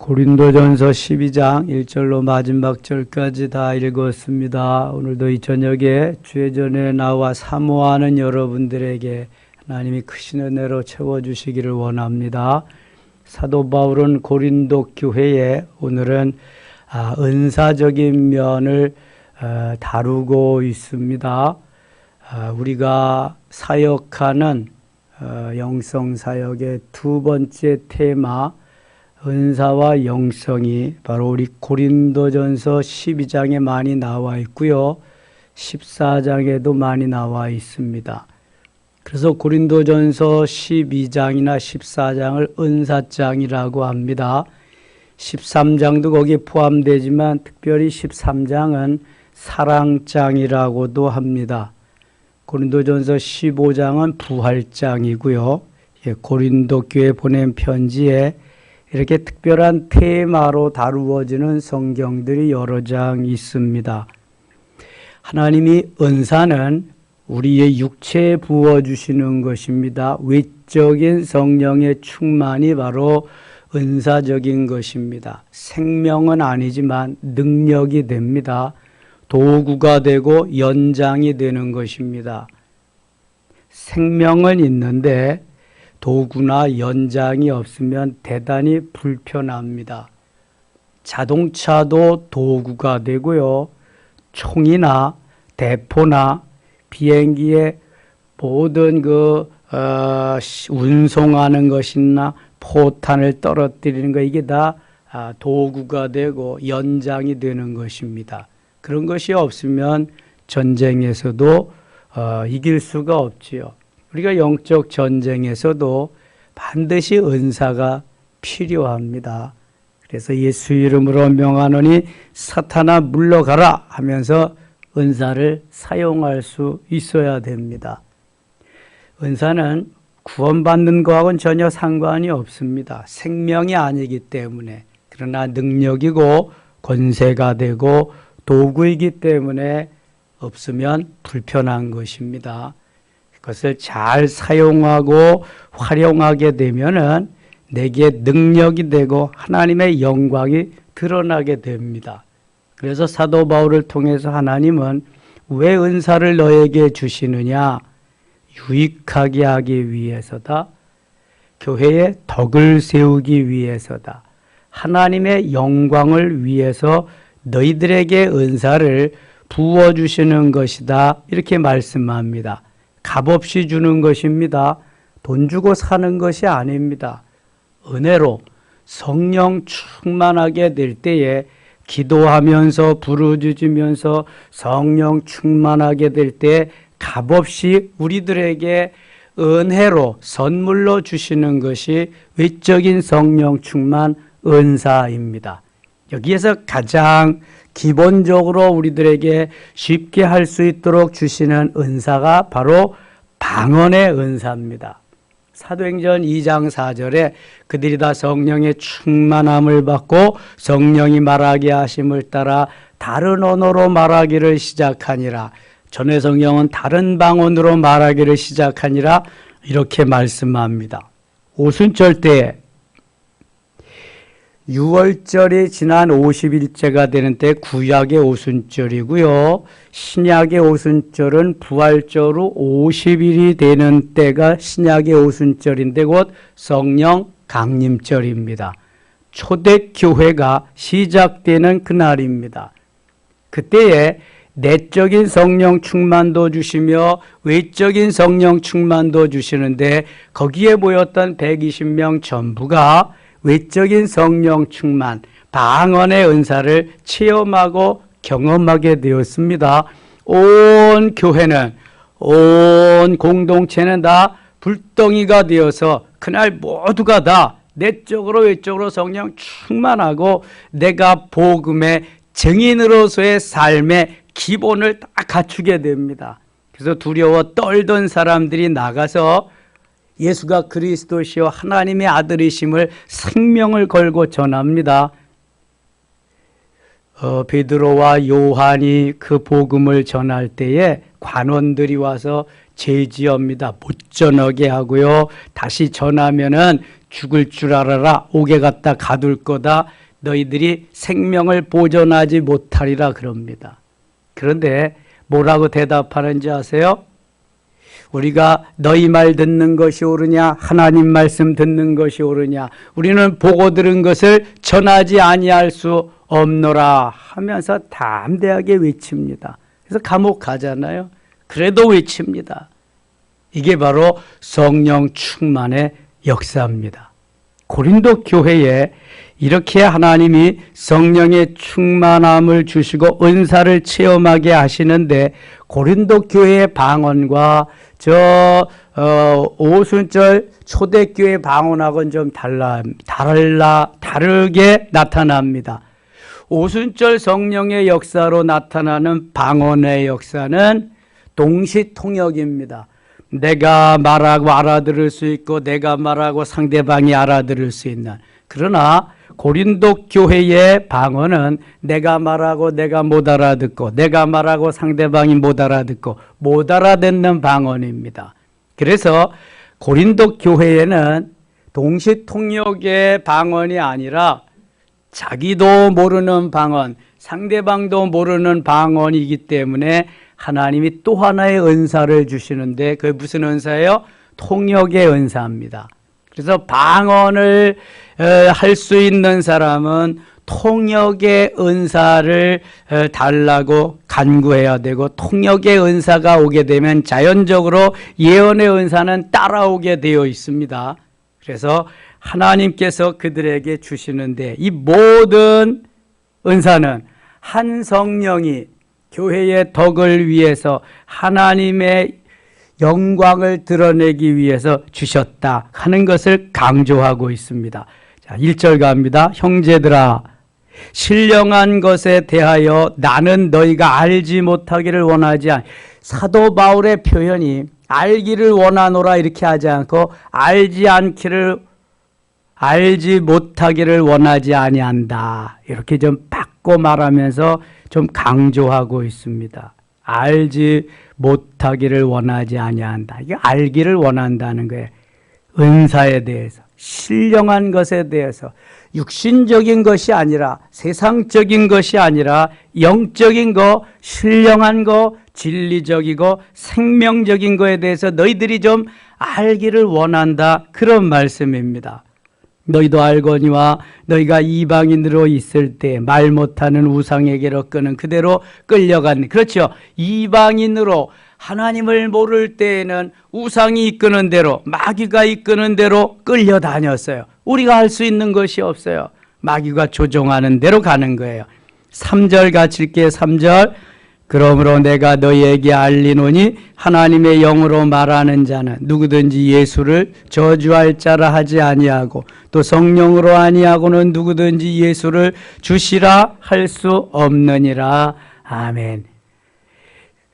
고린도전서 12장 1절로 마지막 절까지 다 읽었습니다. 오늘도 이 저녁에 주의 전에 나와 사모하는 여러분들에게 하나님이 크신 은혜로 채워주시기를 원합니다. 사도 바울은 고린도 교회에 오늘은 은사적인 면을 다루고 있습니다. 우리가 사역하는 영성사역의 두 번째 테마 은사와 영성이 바로 우리 고린도전서 12장에 많이 나와 있고요. 14장에도 많이 나와 있습니다. 그래서 고린도전서 12장이나 14장을 은사장이라고 합니다. 13장도 거기에 포함되지만 특별히 13장은 사랑장이라고도 합니다. 고린도전서 15장은 부활장이고요. 고린도 교회 보낸 편지에 이렇게 특별한 테마로 다루어지는 성경들이 여러 장 있습니다. 하나님이 은사는 우리의 육체에 부어주시는 것입니다. 외적인 성령의 충만이 바로 은사적인 것입니다. 생명은 아니지만 능력이 됩니다. 도구가 되고 연장이 되는 것입니다. 생명은 있는데 도구나 연장이 없으면 대단히 불편합니다. 자동차도 도구가 되고요. 총이나 대포나 비행기의 모든 운송하는 것이나 포탄을 떨어뜨리는 것, 이게 다 도구가 되고 연장이 되는 것입니다. 그런 것이 없으면 전쟁에서도 이길 수가 없지요. 우리가 영적 전쟁에서도 반드시 은사가 필요합니다. 그래서 예수 이름으로 명하노니 사탄아 물러가라 하면서 은사를 사용할 수 있어야 됩니다. 은사는 구원받는 것하고는 전혀 상관이 없습니다. 생명이 아니기 때문에. 그러나 능력이고 권세가 되고 도구이기 때문에 없으면 불편한 것입니다. 그것을 잘 사용하고 활용하게 되면은 내게 능력이 되고 하나님의 영광이 드러나게 됩니다. 그래서 사도 바울을 통해서 하나님은 왜 은사를 너에게 주시느냐? 유익하게 하기 위해서다. 교회의 덕을 세우기 위해서다. 하나님의 영광을 위해서 너희들에게 은사를 부어주시는 것이다. 이렇게 말씀합니다. 값없이 주는 것입니다. 돈 주고 사는 것이 아닙니다. 은혜로 성령 충만하게 될 때에 기도하면서 부르짖으면서 성령 충만하게 될 때 값없이 우리들에게 은혜로 선물로 주시는 것이 외적인 성령 충만 은사입니다. 여기에서 가장 기본적으로 우리들에게 쉽게 할 수 있도록 주시는 은사가 바로 방언의 은사입니다. 사도행전 2장 4절에 그들이 다 성령의 충만함을 받고 성령이 말하게 하심을 따라 다른 언어로 말하기를 시작하니라. 전에 성경은 다른 방언으로 말하기를 시작하니라 이렇게 말씀합니다. 오순절 때에 6월절이 지난 50일째가 되는 때 구약의 오순절이고요. 신약의 오순절은 부활절 후 50일이 되는 때가 신약의 오순절인데 곧 성령 강림절입니다. 초대교회가 시작되는 그날입니다. 그때에 내적인 성령 충만도 주시며 외적인 성령 충만도 주시는데 거기에 모였던 120명 전부가 외적인 성령 충만, 방언의 은사를 체험하고 경험하게 되었습니다. 온 교회는, 온 공동체는 다 불덩이가 되어서 그날 모두가 다 내적으로 외적으로 성령 충만하고 내가 복음의 증인으로서의 삶의 기본을 다 갖추게 됩니다. 그래서 두려워 떨던 사람들이 나가서 예수가 그리스도시요 하나님의 아들이심을 생명을 걸고 전합니다. 베드로와 요한이 그 복음을 전할 때에 관원들이 와서 제지어입니다. 못 전하게 하고요. 다시 전하면은 죽을 줄 알아라. 옥에 갖다 가둘 거다. 너희들이 생명을 보존하지 못하리라 그럽니다. 그런데 뭐라고 대답하는지 아세요? 우리가 너희 말 듣는 것이 옳으냐 하나님 말씀 듣는 것이 옳으냐 우리는 보고 들은 것을 전하지 아니할 수 없노라 하면서 담대하게 외칩니다. 그래서 감옥 가잖아요. 그래도 외칩니다. 이게 바로 성령 충만의 역사입니다. 고린도 교회에 이렇게 하나님이 성령의 충만함을 주시고 은사를 체험하게 하시는데 고린도 교회의 방언과 오순절 초대교회 방언하고는 좀 다르게 나타납니다. 오순절 성령의 역사로 나타나는 방언의 역사는 동시통역입니다. 내가 말하고 알아들을 수 있고 내가 말하고 상대방이 알아들을 수 있는. 그러나 고린도 교회의 방언은 내가 말하고 내가 못 알아듣고 내가 말하고 상대방이 못 알아듣고 못 알아듣는 방언입니다. 그래서 고린도 교회에는 동시통역의 방언이 아니라 자기도 모르는 방언, 상대방도 모르는 방언이기 때문에 하나님이 또 하나의 은사를 주시는데 그게 무슨 은사예요? 통역의 은사입니다. 그래서 방언을 할 수 있는 사람은 통역의 은사를 달라고 간구해야 되고 통역의 은사가 오게 되면 자연적으로 예언의 은사는 따라오게 되어 있습니다. 그래서 하나님께서 그들에게 주시는데 이 모든 은사는 한 성령이 교회의 덕을 위해서 하나님의 영광을 드러내기 위해서 주셨다 하는 것을 강조하고 있습니다. 자, 1절 갑니다. 형제들아 신령한 것에 대하여 나는 너희가 알지 못하기를 원하지 않. 사도 바울의 표현이 알기를 원하노라 이렇게 하지 않고 알지 못하기를 원하지 아니한다. 이렇게 좀 바꿔 말하면서 좀 강조하고 있습니다. 알지 못하기를 원하지 아니한다. 이게 알기를 원한다는 거예요. 은사에 대해서, 신령한 것에 대해서, 육신적인 것이 아니라 세상적인 것이 아니라 영적인 거, 신령한 거, 진리적이고 생명적인 거에 대해서 너희들이 좀 알기를 원한다. 그런 말씀입니다. 너희도 알거니와 너희가 이방인으로 있을 때 말 못하는 우상에게로 끄는 그대로 끌려갔네. 그렇죠. 이방인으로 하나님을 모를 때에는 우상이 이끄는 대로 마귀가 이끄는 대로 끌려다녔어요. 우리가 할 수 있는 것이 없어요. 마귀가 조종하는 대로 가는 거예요. 3절 같이 읽게 3절 그러므로 내가 너희에게 알리노니 하나님의 영으로 말하는 자는 누구든지 예수를 저주할 자라 하지 아니하고 또 성령으로 아니하고는 누구든지 예수를 주시라 할 수 없느니라. 아멘.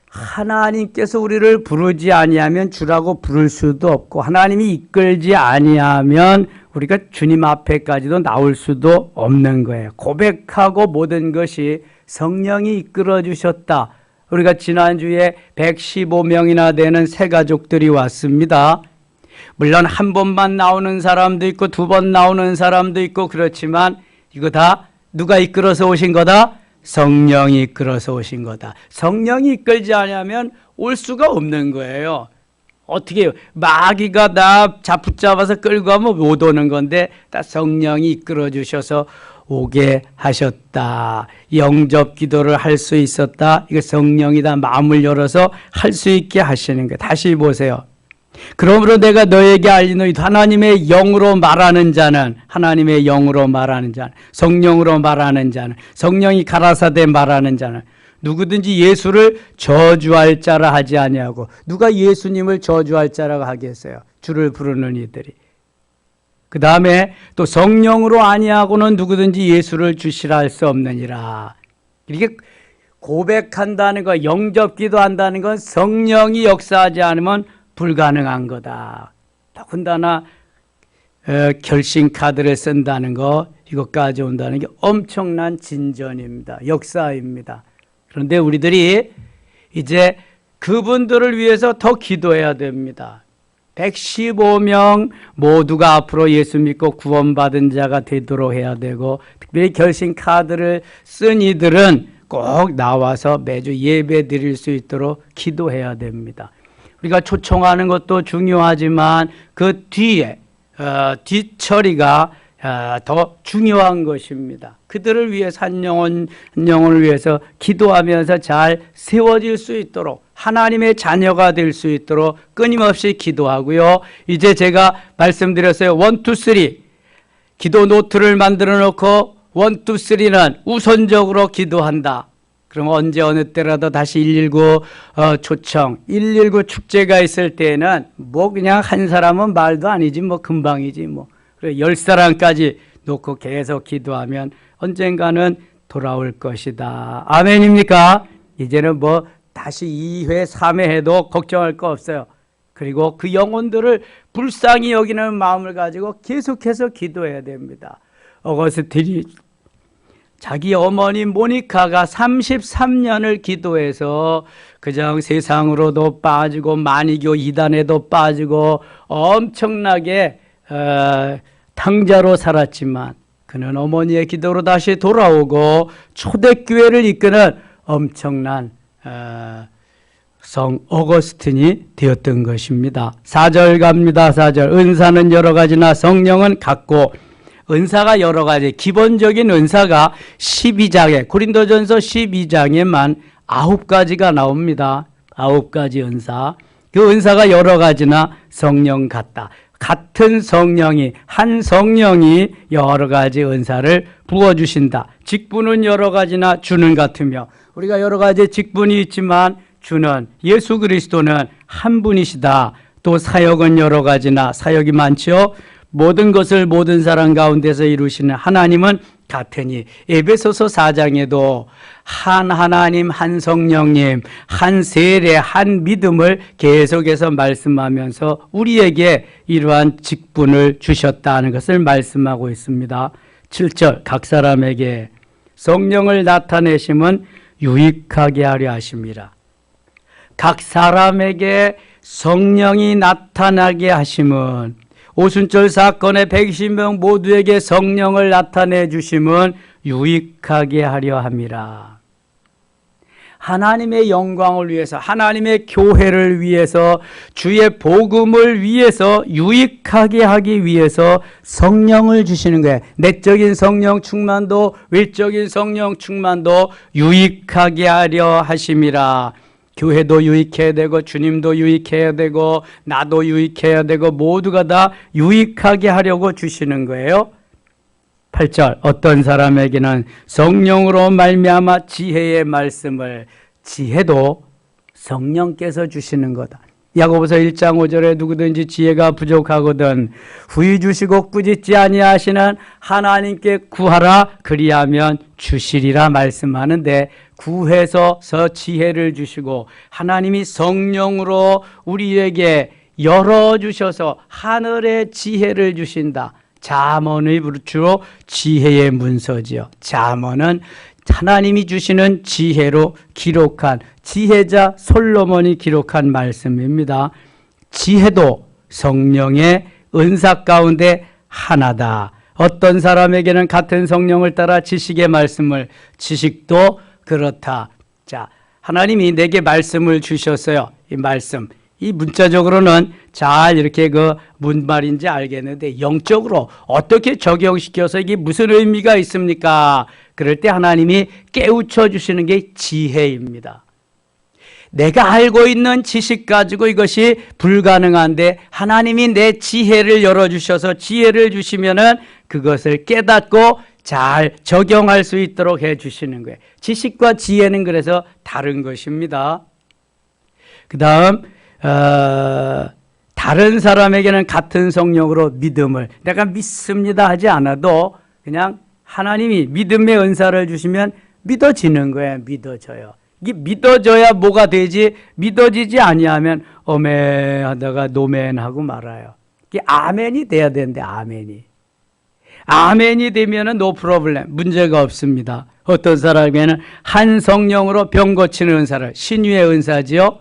하나님께서 우리를 부르지 아니하면 주라고 부를 수도 없고 하나님이 이끌지 아니하면 우리가 주님 앞에까지도 나올 수도 없는 거예요. 고백하고 모든 것이 성령이 이끌어 주셨다. 우리가 지난주에 115명이나 되는 새 가족들이 왔습니다. 물론 한 번만 나오는 사람도 있고 두 번 나오는 사람도 있고 그렇지만 이거 다 누가 이끌어서 오신 거다? 성령이 이끌어서 오신 거다. 성령이 이끌지 않으면 올 수가 없는 거예요. 어떻게 해요? 마귀가 나 붙잡아서 끌고 가면 못 오는 건데 다 성령이 이끌어 주셔서 오게 하셨다. 영접 기도를 할 수 있었다. 이거 성령이다. 마음을 열어서 할 수 있게 하시는 거예요. 다시 보세요. 그러므로 내가 너에게 알리노니 하나님의 영으로 말하는 자는 하나님의 영으로 말하는 자는 성령으로 말하는 자는 성령이 가라사대 말하는 자는 누구든지 예수를 저주할 자라 하지 아니하고 누가 예수님을 저주할 자라고 하겠어요? 주를 부르는 이들이. 그 다음에 또 성령으로 아니하고는 누구든지 예수를 주시라 할 수 없느니라. 이렇게 고백한다는 거, 영접기도 한다는 건 성령이 역사하지 않으면 불가능한 거다. 더군다나 결심 카드를 쓴다는 거, 이것까지 온다는 게 엄청난 진전입니다. 역사입니다. 그런데 우리들이 이제 그분들을 위해서 더 기도해야 됩니다. 115명 모두가 앞으로 예수 믿고 구원받은 자가 되도록 해야 되고, 특별히 결심 카드를 쓴 이들은 꼭 나와서 매주 예배 드릴 수 있도록 기도해야 됩니다. 우리가 초청하는 것도 중요하지만 그 뒤에 뒷처리가 더 중요한 것입니다. 그들을 위해서 한 영혼을 위해서 기도하면서 잘 세워질 수 있도록, 하나님의 자녀가 될 수 있도록 끊임없이 기도하고요. 이제 제가 말씀드렸어요. 1, 2, 3 기도 노트를 만들어 놓고 1, 2, 3는 우선적으로 기도한다. 그럼 언제 어느 때라도 다시 119 초청, 119 축제가 있을 때는 뭐 그냥 한 사람은 말도 아니지 뭐 금방이지 뭐. 그래 10사람까지 놓고 계속 기도하면 언젠가는 돌아올 것이다. 아멘입니까? 이제는 뭐 다시 2회, 3회 해도 걱정할 거 없어요. 그리고 그 영혼들을 불쌍히 여기는 마음을 가지고 계속해서 기도해야 됩니다. 어거스틴이 자기 어머니 모니카가 33년을 기도해서 그냥 세상으로도 빠지고 만이교 이단에도 빠지고 엄청나게 탕자로 살았지만 그는 어머니의 기도로 다시 돌아오고 초대교회를 이끄는 엄청난 성 어거스틴이 되었던 것입니다. 4절 갑니다. 4절. 은사는 여러 가지나 성령은 같고, 은사가 여러 가지, 기본적인 은사가 12장에, 고린도전서 12장에만 9가지가 나옵니다. 9가지 은사. 그 은사가 여러 가지나 성령 같다. 같은 성령이, 한 성령이 여러 가지 은사를 부어주신다. 직분은 여러 가지나 주는 같으며, 우리가 여러 가지 직분이 있지만 주는, 예수 그리스도는 한 분이시다. 또 사역은 여러 가지나 사역이 많죠. 모든 것을 모든 사람 가운데서 이루시는 하나님은 같으니, 에베소서 4장에도 한 하나님, 한 성령님, 한 세례, 한 믿음을 계속해서 말씀하면서 우리에게 이러한 직분을 주셨다는 것을 말씀하고 있습니다. 7절. 각 사람에게 성령을 나타내심은 유익하게 하려 하심이라. 각 사람에게 성령이 나타나게 하심은, 오순절 사건의 120명 모두에게 성령을 나타내 주심은 유익하게 하려 함이라. 하나님의 영광을 위해서, 하나님의 교회를 위해서, 주의 복음을 위해서, 유익하게 하기 위해서 성령을 주시는 거예요. 내적인 성령 충만도, 외적인 성령 충만도 유익하게 하려 하심이라. 교회도 유익해야 되고, 주님도 유익해야 되고, 나도 유익해야 되고, 모두가 다 유익하게 하려고 주시는 거예요. 8절. 어떤 사람에게는 성령으로 말미암아 지혜의 말씀을, 지혜도 성령께서 주시는 거다. 야고보서 1장 5절에 누구든지 지혜가 부족하거든 후히 주시고 꾸짖지 아니하시는 하나님께 구하라, 그리하면 주시리라 말씀하는데, 구해서 지혜를 주시고 하나님이 성령으로 우리에게 열어주셔서 하늘의 지혜를 주신다. 잠언의 주로 지혜의 문서지요. 잠언은 하나님이 주시는 지혜로 기록한, 지혜자 솔로몬이 기록한 말씀입니다. 지혜도 성령의 은사 가운데 하나다. 어떤 사람에게는 같은 성령을 따라 지식의 말씀을, 지식도 그렇다. 자, 하나님이 내게 말씀을 주셨어요. 이 말씀, 이 문자적으로는 잘 이렇게 뭔 말인지 알겠는데, 영적으로 어떻게 적용시켜서 이게 무슨 의미가 있습니까? 그럴 때 하나님이 깨우쳐 주시는 게 지혜입니다. 내가 알고 있는 지식 가지고 이것이 불가능한데, 하나님이 내 지혜를 열어주셔서 지혜를 주시면은 그것을 깨닫고 잘 적용할 수 있도록 해주시는 거예요. 지식과 지혜는 그래서 다른 것입니다. 그 다음 다른 사람에게는 같은 성령으로 믿음을, 내가 믿습니다 하지 않아도 그냥 하나님이 믿음의 은사를 주시면 믿어지는 거예요. 믿어져요. 이게 믿어져야 뭐가 되지, 믿어지지 아니하면 어메 하다가 노멘 하고 말아요. 이게 아멘이 돼야 되는데, 아멘이 되면은 노 프로블렘, 문제가 없습니다. 어떤 사람에게는 한 성령으로 병 고치는 은사를, 신유의 은사지요.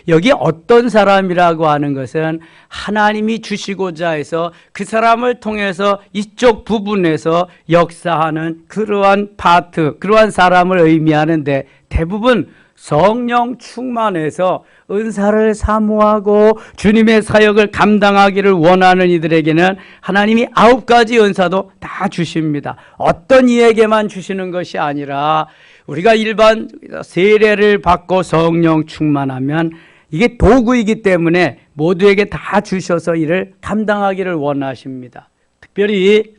여기 어떤 사람이라고 하는 것은 하나님이 주시고자 해서 그 사람을 통해서 이쪽 부분에서 역사하는 그러한 파트, 그러한 사람을 의미하는데 대부분 성령 충만해서 은사를 사모하고 주님의 사역을 감당하기를 원하는 이들에게는 하나님이 9가지 은사도 다 주십니다. 어떤 이에게만 주시는 것이 아니라 우리가 일반 세례를 받고 성령 충만하면 이게 도구이기 때문에 모두에게 다 주셔서 이를 감당하기를 원하십니다. 특별히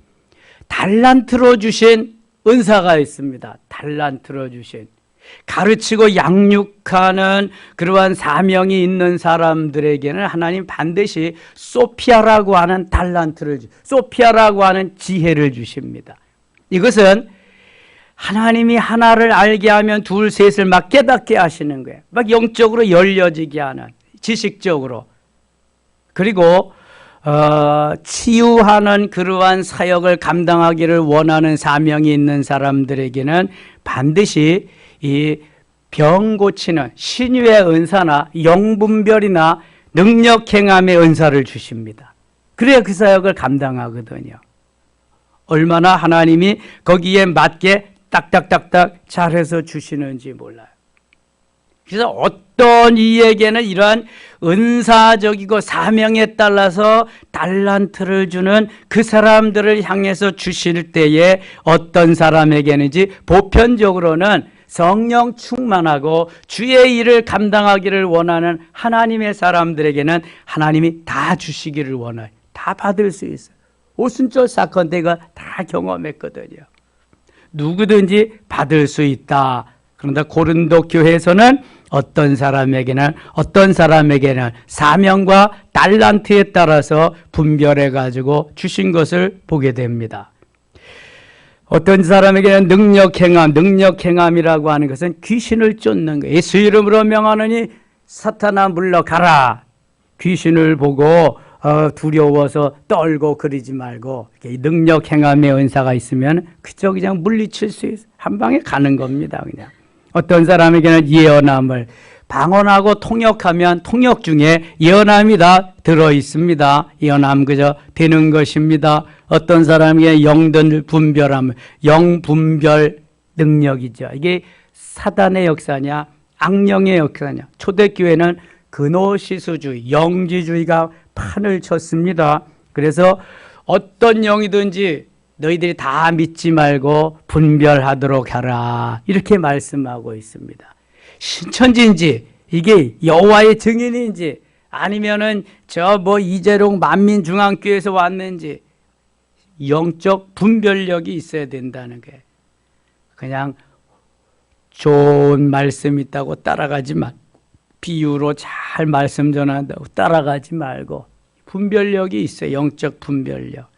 달란트로 주신 은사가 있습니다. 달란트로 주신 가르치고 양육하는 그러한 사명이 있는 사람들에게는 하나님 반드시 소피아라고 하는 달란트를 소피아라고 하는 지혜를 주십니다. 이것은 하나님이 하나를 알게 하면 둘, 셋을 막 깨닫게 하시는 거예요. 막 영적으로 열려지게 하는, 지식적으로. 그리고 치유하는 그러한 사역을 감당하기를 원하는 사명이 있는 사람들에게는 반드시 이 병 고치는 신유의 은사나 영분별이나 능력 행함의 은사를 주십니다. 그래야 그 사역을 감당하거든요. 얼마나 하나님이 거기에 맞게 딱딱딱딱 잘해서 주시는지 몰라요. 그래서 어떤 이에게는 이러한 은사적이고 사명에 따라서 달란트를 주는 그 사람들을 향해서 주실 때에 어떤 사람에게는지 보편적으로는 성령 충만하고 주의 일을 감당하기를 원하는 하나님의 사람들에게는 하나님이 다 주시기를 원해요. 다 받을 수 있어요. 오순절 사건 때가 다 경험했거든요. 누구든지 받을 수 있다. 그런데 고린도 교회에서는 어떤 사람에게는 사명과 달란트에 따라서 분별해 가지고 주신 것을 보게 됩니다. 어떤 사람에게는 능력 행함이라고 하는 것은 귀신을 쫓는 거예요. 예수 이름으로 명하노니 사탄아 물러가라. 귀신을 보고 두려워서 떨고 그러지 말고 능력 행함의 은사가 있으면 그냥 물리칠 수 있어요. 한 방에 가는 겁니다. 그냥. 어떤 사람에게는 예언함을 방언하고 통역하면 통역 중에 예언함이 다 들어 있습니다. 예언함 그저 되는 것입니다. 어떤 사람에게 영들 분별함을 영분별 능력이죠. 이게 사단의 역사냐 악령의 역사냐. 초대교회는 그노시스주의 영지주의가 판을 쳤습니다. 그래서 어떤 영이든지 너희들이 다 믿지 말고 분별하도록 하라. 이렇게 말씀하고 있습니다. 신천지인지 이게 여호와의 증인인지 아니면은 이재룡 만민중앙교회에서 왔는지 영적 분별력이 있어야 된다는 게 그냥 좋은 말씀 있다고 따라가지 마. 비유로 잘 말씀 전한다고 따라가지 말고 분별력이 있어요. 영적 분별력.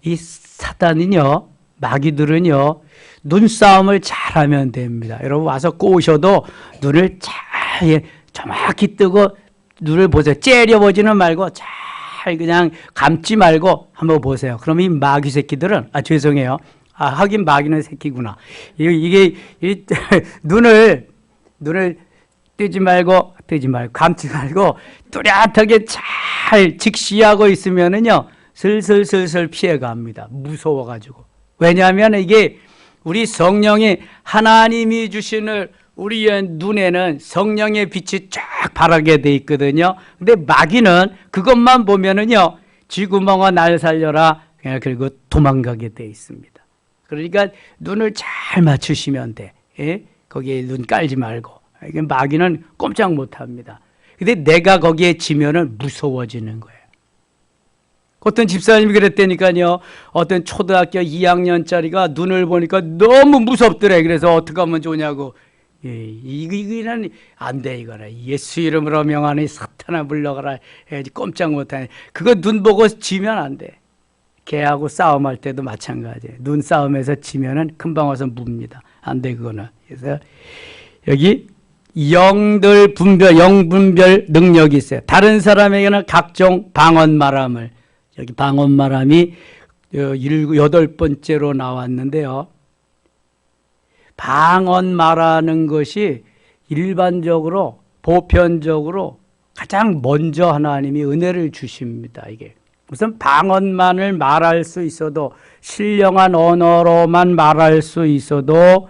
이 사단은요, 마귀들은요, 눈싸움을 잘하면 됩니다. 여러분 와서 꼬셔도 눈을 잘 정확히 뜨고 눈을 보세요. 째려보지는 말고 잘 그냥 감지 말고 한번 보세요. 그럼 이 마귀 새끼들은 죄송해요. 하긴 마귀는 새끼구나. 이게 눈을 뜨지 말고 감지 말고 뚜렷하게 잘 직시하고 있으면은요 슬슬 피해갑니다. 무서워가지고. 왜냐하면 이게 우리 성령이 하나님이 주시는 우리의 눈에는 성령의 빛이 쫙 바라게 돼 있거든요. 근데 마귀는 그것만 보면은요 쥐구멍아 날 살려라 그리고 도망가게 돼 있습니다. 그러니까 눈을 잘 맞추시면 돼. 예? 거기에 눈 깔지 말고. 마귀는 꼼짝 못합니다. 근데 내가 거기에 지면은 무서워지는 거예요. 어떤 집사님이 그랬다니까요. 어떤 초등학교 2학년짜리가 눈을 보니까 너무 무섭더래. 그래서 어떻게 하면 좋냐고. 이거는 안 돼. 이거는 예수 이름으로 명하니 사탄아 물러가라 해야지. 꼼짝 못하네. 그거 눈 보고 지면 안 돼. 개하고 싸움할 때도 마찬가지예요. 눈싸움에서 지면은 금방 와서 뭅니다. 안 돼 그거는. 그래서 여기 영들 분별, 영분별 능력이 있어요. 다른 사람에게는 각종 방언 말함을. 여기 방언 말함이 8번째로 나왔는데요. 방언 말하는 것이 일반적으로 보편적으로 가장 먼저 하나님이 은혜를 주십니다. 이게 무슨 방언만을 말할 수 있어도, 신령한 언어로만 말할 수 있어도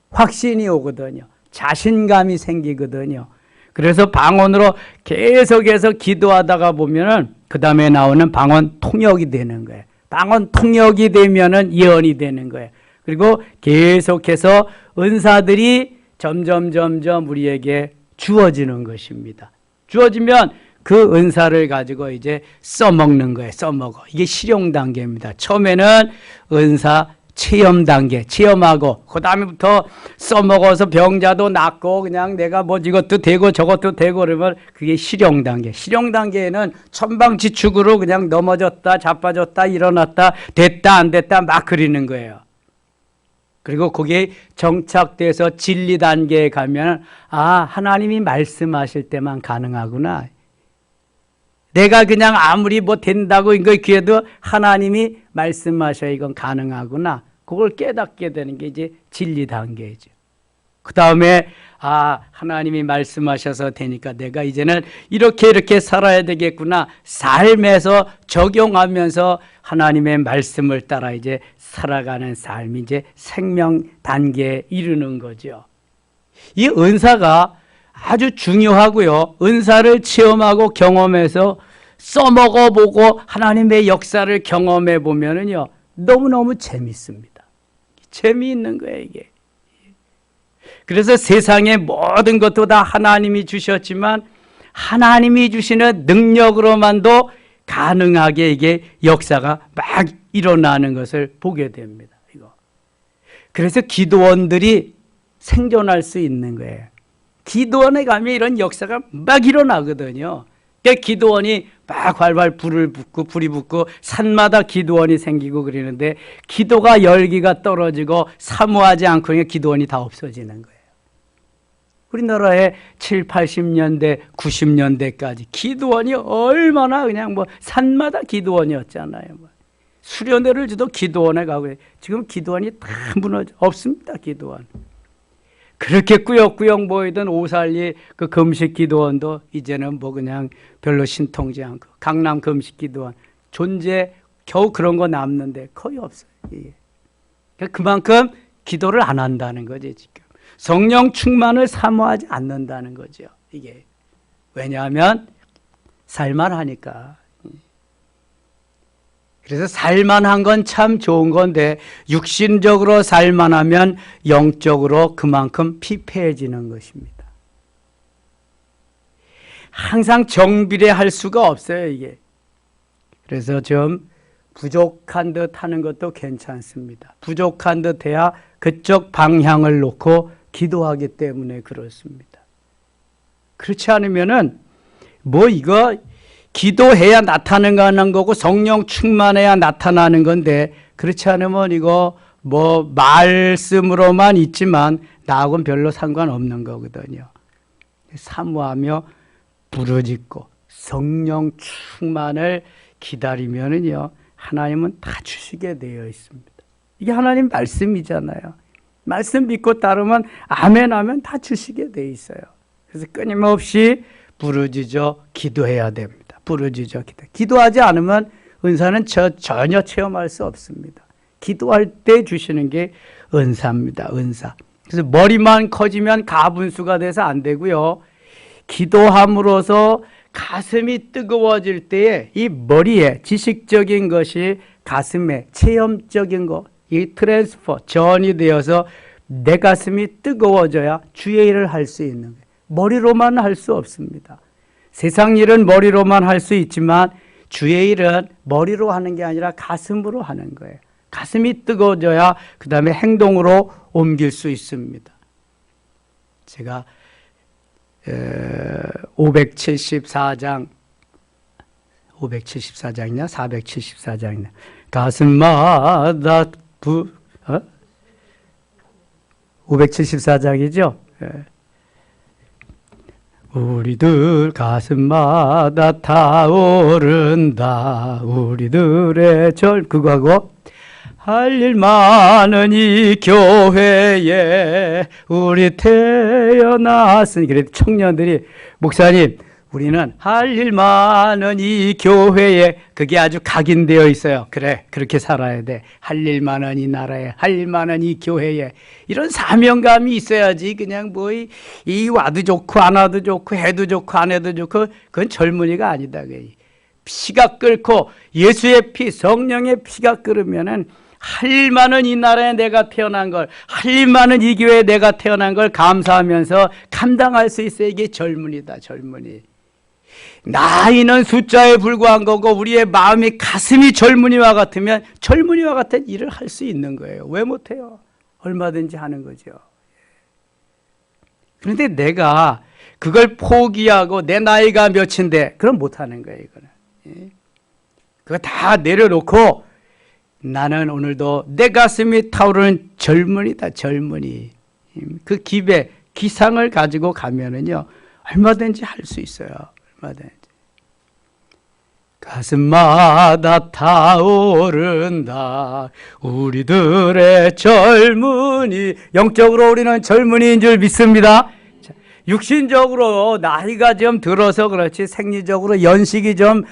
확신이 오거든요. 자신감이 생기거든요. 그래서 방언으로 계속해서 기도하다가 보면은 그 다음에 나오는 방언 통역이 되는 거예요. 방언 통역이 되면은 예언이 되는 거예요. 그리고 계속해서 은사들이 점점 우리에게 주어지는 것입니다. 주어지면 그 은사를 가지고 이제 써먹는 거예요. 써먹어. 이게 실용 단계입니다. 처음에는 은사 체험 단계, 체험하고 그 다음부터 써먹어서 병자도 낫고 그냥 내가 뭐 이것도 되고 저것도 되고 그러면 그게 실용 단계. 실용 단계에는 천방지축으로 그냥 넘어졌다 자빠졌다 일어났다 됐다 안 됐다 막 그리는 거예요. 그리고 거기에 정착돼서 진리 단계에 가면 하나님이 말씀하실 때만 가능하구나. 내가 그냥 아무리 뭐 된다고 이거 기해도 하나님이 말씀하셔야 이건 가능하구나. 그걸 깨닫게 되는 게 이제 진리 단계죠. 그 다음에 하나님이 말씀하셔서 되니까 내가 이제는 이렇게 살아야 되겠구나. 삶에서 적용하면서 하나님의 말씀을 따라 이제 살아가는 삶이 이제 생명 단계에 이르는 거죠. 이 은사가 아주 중요하고요. 은사를 체험하고 경험해서 써먹어 보고 하나님의 역사를 경험해 보면은요, 너무너무 재밌습니다. 재미있는 거예요, 이게. 그래서 세상의 모든 것도 다 하나님이 주셨지만 하나님이 주시는 능력으로만도 가능하게 이게 역사가 막 일어나는 것을 보게 됩니다. 이거. 그래서 기도원들이 생존할 수 있는 거예요. 기도원에 가면 이런 역사가 막 일어나거든요. 그러니까 기도원이 막 활활 불이 붙고 산마다 기도원이 생기고 그러는데 기도가 열기가 떨어지고 사모하지 않고 그냥 기도원이 다 없어지는 거예요. 우리나라에 7, 80년대, 90년대까지 기도원이 얼마나 그냥 뭐 산마다 기도원이었잖아요. 수련회를 줘도 기도원에 가고 지금 기도원이 다 무너져 없습니다. 기도원. 그렇게 꾸역꾸역 모이던 오살리 그 금식 기도원도 이제는 뭐 그냥 별로 신통지 않고 강남 금식 기도원 존재 겨우 그런 거 남는데 거의 없어요. 그만큼 기도를 안 한다는 거지 지금. 성령 충만을 사모하지 않는다는 거죠. 이게 왜냐하면 살만하니까. 그래서 살만한 건 참 좋은 건데 육신적으로 살만하면 영적으로 그만큼 피폐해지는 것입니다. 항상 정비례할 수가 없어요, 이게. 그래서 좀 부족한 듯 하는 것도 괜찮습니다. 부족한 듯 해야 그쪽 방향을 놓고 기도하기 때문에 그렇습니다. 그렇지 않으면은 뭐 이거 기도해야 나타나는 거고 성령 충만해야 나타나는 건데 그렇지 않으면 이거 뭐 말씀으로만 있지만 나하고는 별로 상관없는 거거든요. 사모하며 부르짖고 성령 충만을 기다리면은요 하나님은 다 주시게 되어 있습니다. 이게 하나님 말씀이잖아요. 말씀 믿고 따르면 아멘 하면 다 주시게 되어 있어요. 그래서 끊임없이 부르짖어 기도해야 됩니다. 부르짖어 기도하지 않으면 은사는 전혀 체험할 수 없습니다. 기도할 때 주시는 게 은사입니다. 은사. 그래서 머리만 커지면 가분수가 돼서 안 되고요. 기도함으로써 가슴이 뜨거워질 때에 이 머리에 지식적인 것이 가슴에 체험적인 것, 이 트랜스퍼, 전이 되어서 내 가슴이 뜨거워져야 주의 일을 할 수 있는 거예요. 머리로만 할 수 없습니다. 세상 일은 머리로만 할 수 있지만 주의 일은 머리로 하는 게 아니라 가슴으로 하는 거예요. 가슴이 뜨거워져야 그 다음에 행동으로 옮길 수 있습니다. 제가 574장이냐 474장이냐 가슴마다 574장이죠. 우리들 가슴마다 타오른다 우리들의 절 그거하고 할 일 많은 이 교회에 우리 태어났으니. 그래도 청년들이 목사님 우리는 할 일 많은 이 교회에, 그게 아주 각인되어 있어요. 그래, 그렇게 살아야 돼. 할 일 많은 이 나라에, 할 일 많은 이 교회에. 이런 사명감이 있어야지 그냥 뭐 이 와도 좋고 안 와도 좋고 해도 좋고 안 해도 좋고 그건 젊은이가 아니다. 피가 끓고 예수의 피, 성령의 피가 끓으면은 할 일 많은 이 나라에 내가 태어난 걸, 할 일 많은 이 교회에 내가 태어난 걸 감사하면서 감당할 수 있어요. 이게 젊은이다, 젊은이. 나이는 숫자에 불과한 거고 우리의 마음이, 가슴이 젊은이와 같으면 젊은이와 같은 일을 할 수 있는 거예요. 왜 못해요? 얼마든지 하는 거죠. 그런데 내가 그걸 포기하고 내 나이가 몇인데 그럼 못하는 거예요. 이거는. 그거 다 내려놓고 나는 오늘도 내 가슴이 타오르는 젊은이다, 젊은이. 그 기상을 가지고 가면은요 얼마든지 할 수 있어요. 가슴마다 타오른다 우리들의 젊은이. 영적으로 우리는 젊은이인 줄 믿습니다. 육신적으로 나이가 좀 들어서 그렇지, 생리적으로 연식이 좀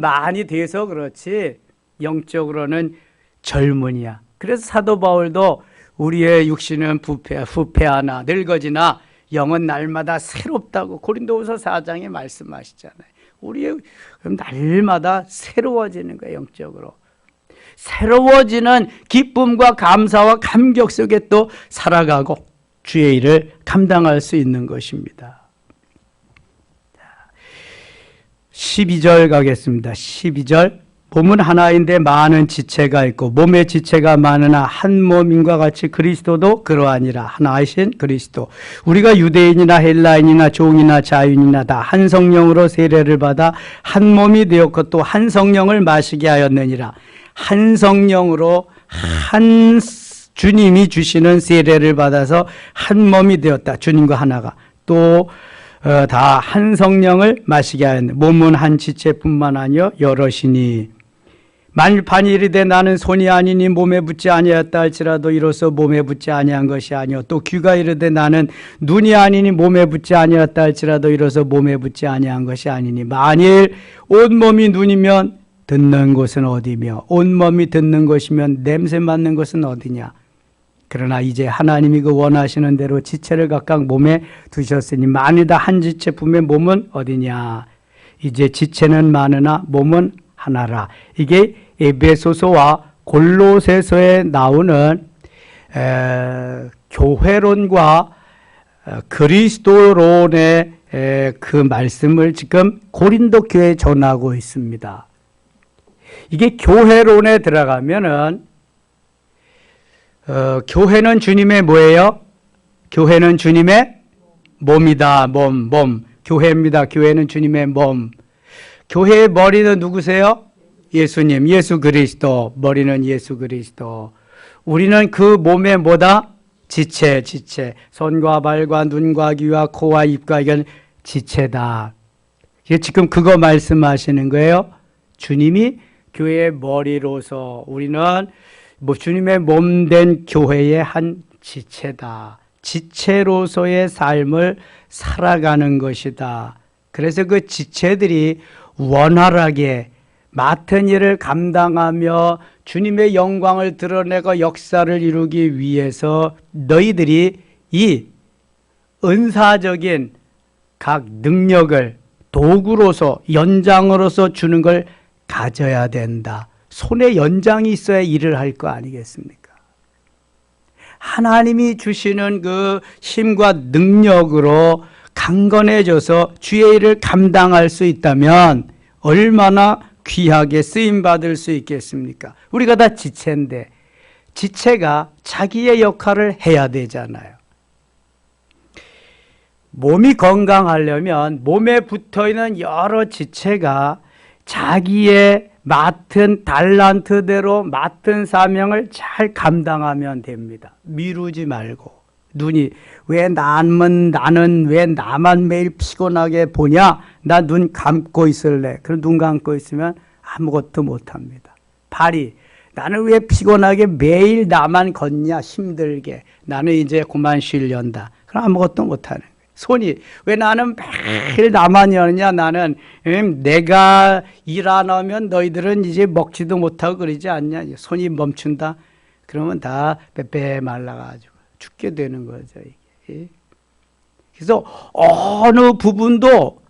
많이 돼서 그렇지, 영적으로는 젊은이야. 그래서 사도 바울도 우리의 육신은 부패하나 늙어지나 영은 날마다 새롭다고 고린도후서 4장에 말씀하시잖아요. 우리의 날마다 새로워지는 거예요. 영적으로 새로워지는 기쁨과 감사와 감격 속에 또 살아가고 주의 일을 감당할 수 있는 것입니다. 12절 가겠습니다. 12절. 몸은 하나인데 많은 지체가 있고 몸의 지체가 많으나 한 몸인과 같이 그리스도도 그러하니라. 하나이신 그리스도. 우리가 유대인이나 헬라인이나 종이나 자유인이나 다 한 성령으로 세례를 받아 한 몸이 되었고 또 한 성령을 마시게 하였느니라. 한 성령으로 한 주님이 주시는 세례를 받아서 한 몸이 되었다. 주님과 하나가. 또 다 한 성령을 마시게 하였네. 몸은 한 지체뿐만 아니요 여럿이니. 만일 반일이되 나는 손이 아니니 몸에 붙지 아니하였다 할지라도 이로써 몸에 붙지 아니한 것이 아니요 또 귀가 이르되 나는 눈이 아니니 몸에 붙지 아니하였다 할지라도 이로써 몸에 붙지 아니한 것이 아니니. 만일 온몸이 눈이면 듣는 곳은 어디며 온몸이 듣는 것이면 냄새 맡는 것은 어디냐. 그러나 이제 하나님이 그 원하시는 대로 지체를 각각 몸에 두셨으니 만일 다 한 지체품의 몸은 어디냐. 이제 지체는 많으나 몸은 하나라. 이게 에베소서와 골로새서에 나오는 교회론과 그리스도론의 그 말씀을 지금 고린도 교회에 전하고 있습니다. 이게 교회론에 들어가면은 교회는 주님의 뭐예요? 교회는 주님의 몸이다. 몸. 교회입니다. 교회는 주님의 몸. 교회의 머리는 누구세요? 예수님, 예수 그리스도. 머리는 예수 그리스도. 우리는 그 몸의 뭐다? 지체. 손과 발과 눈과 귀와 코와 입과 이건 지체다. 지금 그거 말씀하시는 거예요. 주님이 교회의 머리로서 우리는 주님의 몸된 교회의 한 지체다. 지체로서의 삶을 살아가는 것이다. 그래서 그 지체들이 원활하게 맡은 일을 감당하며 주님의 영광을 드러내고 역사를 이루기 위해서 너희들이 이 은사적인 각 능력을 도구로서 연장으로서 주는 걸 가져야 된다. 손에 연장이 있어야 일을 할 거 아니겠습니까? 하나님이 주시는 그 힘과 능력으로 강건해져서 주의 일을 감당할 수 있다면 얼마나 귀하게 쓰임받을 수 있겠습니까? 우리가 다 지체인데 지체가 자기의 역할을 해야 되잖아요. 몸이 건강하려면 몸에 붙어있는 여러 지체가 자기의 맡은 달란트대로 맡은 사명을 잘 감당하면 됩니다. 미루지 말고. 눈이 왜 나는 왜 나만 매일 피곤하게 보냐? 나 눈 감고 있을래. 그럼 눈 감고 있으면 아무것도 못합니다. 발이 나는 왜 피곤하게 매일 나만 걷냐, 힘들게. 나는 이제 그만 쉬련다. 그럼 아무것도 못하는 거예요. 손이 왜 나는 매일 나만 여느냐. 나는 내가 일 안 하면 너희들은 이제 먹지도 못하고 그러지 않냐. 손이 멈춘다. 그러면 다 빼빼 말라가지고 죽게 되는 거죠. 이게. 그래서 어느 부분도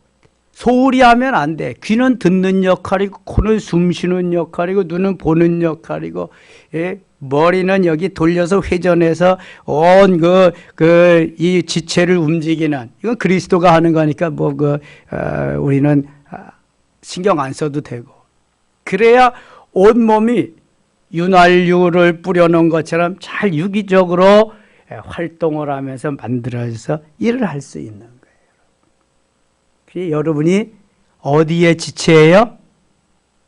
소홀히 하면 안 돼. 귀는 듣는 역할이고, 코는 숨 쉬는 역할이고, 눈은 보는 역할이고, 예? 머리는 여기 돌려서 회전해서 온 이 지체를 움직이는, 이건 그리스도가 하는 거니까 우리는 신경 안 써도 되고. 그래야 온몸이 윤활유를 뿌려놓은 것처럼 잘 유기적으로 활동을 하면서 만들어져서 일을 할 수 있는 거예요. 여러분이 어디에 지체예요?